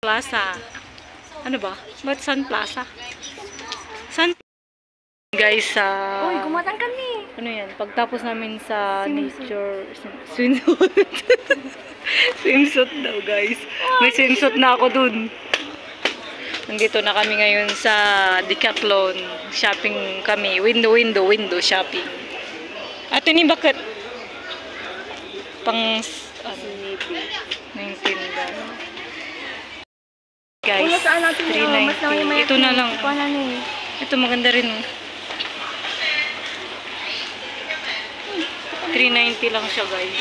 Plaza. Ano ba? Ba't Sun Plaza? Sun guys sa Uy, gumatang kami. ano yan? Pagtapos namin sa nature swimsuit. Swimsuit daw guys. May swimsuit na ako dun. Nandito na kami ngayon sa Decathlon. Shopping kami. Window shopping. At ini bakit? Pang ano? 19 guys. Kung saan natin yun, mas 390. Ito na lang. Eh. Ito maganda rin. 390 lang siya guys.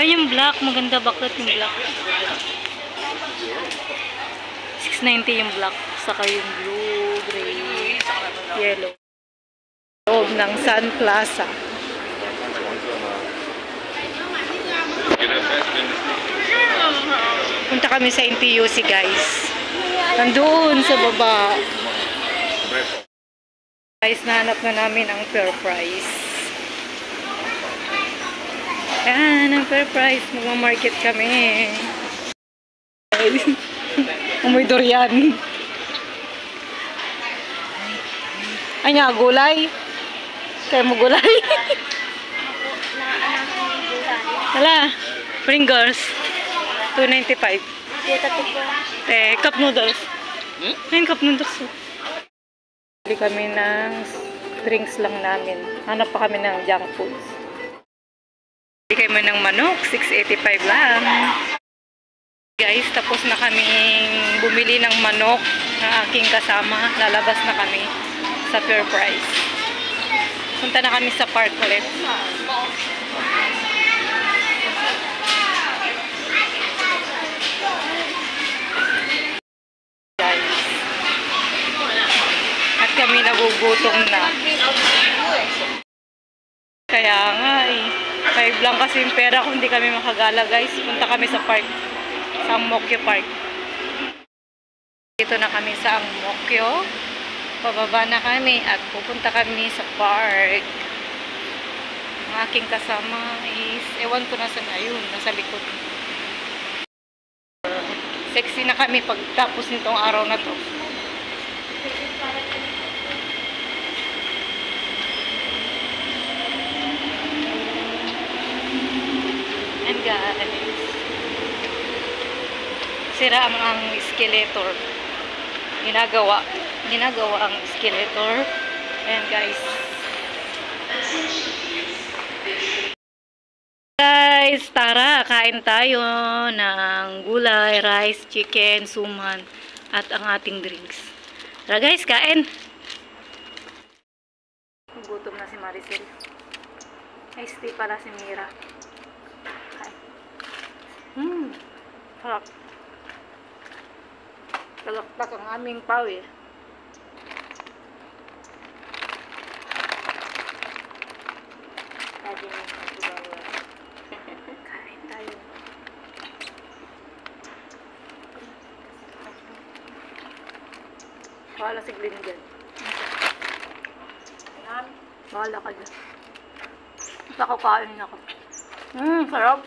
Ay, yung black. Maganda bakit yung black. 690 yung black. Saka yung blue, gray, yellow. Loob ng Sun Plaza. Punta kami sa NTUC guys. Nandun sa baba. Guys, nahanap na namin ang fair price. Yan, ang fair price. Magmamarket kami. Amoy durian. Ay nga, gulay. Kaya mo gulay. Hala, Pringles. 295. Cup noodles. Ayun, cup noodles. Bili kami ng drinks lang namin. Hanap pa kami ng junk foods. Bili kami ng manok. 685 lang. Guys, tapos na kaming bumili ng manok ng aking kasama. Lalabas na kami sa fair price. Punta na kami sa park ulit. Guys. At kami nagugutom na. Kaya nga eh. 5 lang kasi yung pera kung hindi kami makagala guys. Punta kami sa park. Sa Ang-Mo-Kyo Park. Dito na kami sa Ang-Mo-Kyo. Pababa na kami at pupunta kami sa park. Ang aking kasama is, ewan ko nasa na yun, nasa likod. Sexy na kami pagtapos nitong araw na to. And guys, sira ang escalator. Ginagawa ang escalator. Ayan guys. Guys, tara, kain tayo ng gulay, rice, chicken, suman, at ang ating drinks. Tara guys, kain. Gutom na si Maricel. Ay, stay pala si Mira. Kain. Harap. Talaktak ang aming pawi. Kain tayo. Bahala si Glenn dyan. Bahala ka dyan. Nakakain na ako. Sarap.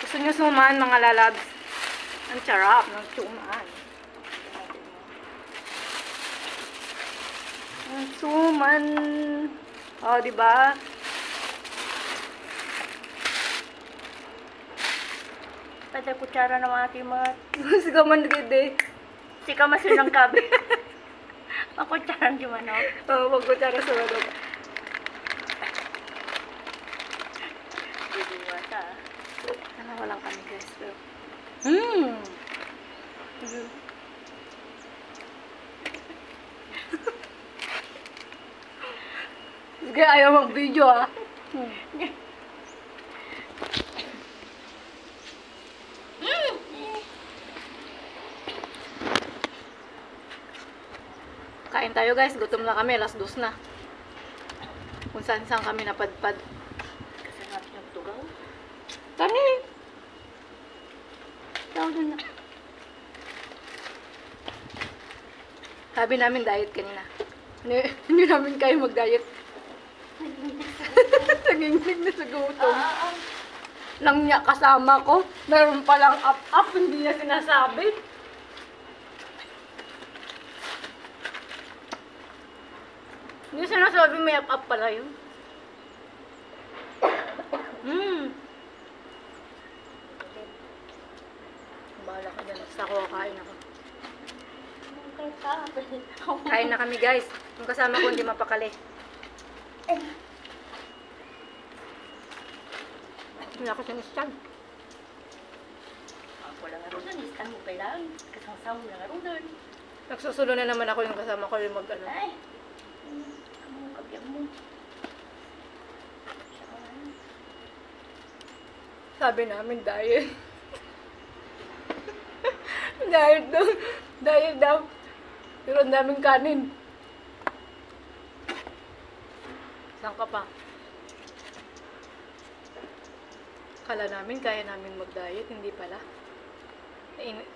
Gusto nyo suman mga lalabs? Ang sarap ng suman. Ang suman. O, diba? Pwede kutsara ng ating mga... Sige man gede. Sika masin ng kabe. Makutsara ng manok. Oo, magkutsara sa manok. Didiwata. Sana walang kami guys. Pero... Sige, ayaw mag-video ah. Kain tayo guys, gutom na kami, alas 2 na. Kung saan kami napadpad. Kasi natin yung tugaw. Tani! Tawag na. Sabi namin diet kanina. Hindi namin kayo mag-diet. nanginginig na sa gutom. Lang niya kasama ko. Meron palang up-up, hindi niya sinasabi. Hindi sinasabi may up-up pala yun. Bahala ka dyan. Basta ako kakain ako. Kain na kami guys. Yung kasama ko hindi mapakali. Wala ko siyang isyan. Wala nga rin doon, istan mo kailangan. Kasama wala nga rin doon. Nagsusulo na naman ako yung kasama ko yung mag-ano. Ay, ang kabiyag mo. Sabi namin diet. Diet daw. Diet daw. Pero ang daming kanin. Saan ka pa? Kala namin kaya namin mag-diet, hindi pala.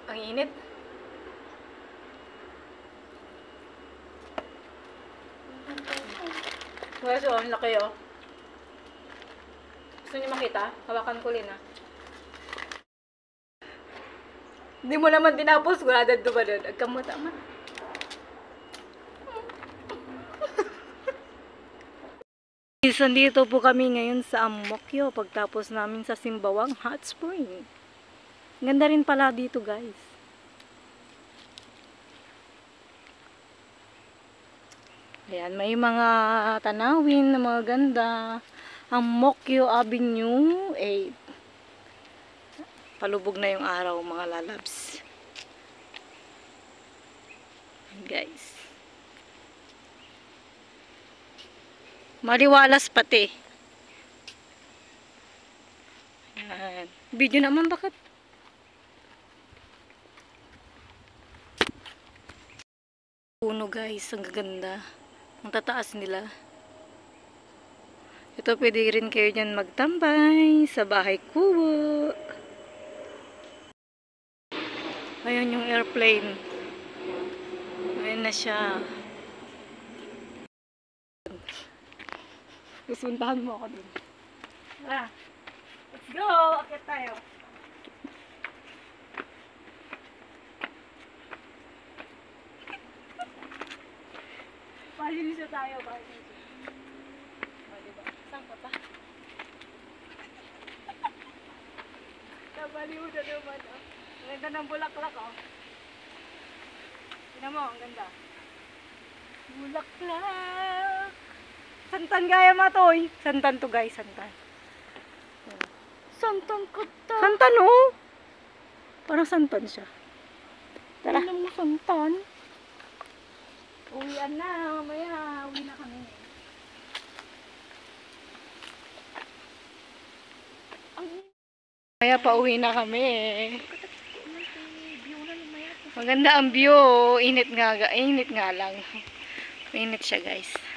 Ang init. Guys, oh, ang laki oh. Gusto niyo makita? Hawakan ko rin ah. Hindi mo naman tinapos. Wala na ba doon? Agkamuta man. Nandito po kami ngayon sa Amokyo pagtapos namin sa Simbawang Hot Spring. Ganda rin pala dito guys. Ayan, may mga tanawin na mga ganda. Amokyo Avenue 8. Palubog na yung araw mga lalabs. Ayan, guys. Maliwalas pati. Ayan. Video naman bakit? Puno guys, ang gaganda. Ang tataas nila. Ito pwede rin kayo dyan magtambay sa bahay kubo. Ayun yung airplane. Ayun na siya. Susuntahan mo ako dun. Tara. Let's go! Akit tayo. Palinisa tayo. Palinisa. O, diba? Saan ka pa? Nabaliw na naman, oh. Ang ganda ng bulaklak, oh. Tingnan mo, ang ganda. Bulaklak! Santan gaya matoy. Santan to guys, santan. Santan kata. Santan oh. Parang santan siya. Tara. Ano mo santan? Uwian na, mamaya. Uwi na kami. Kaya pauwi na kami. Maganda ang view. Init nga lang. Init siya guys.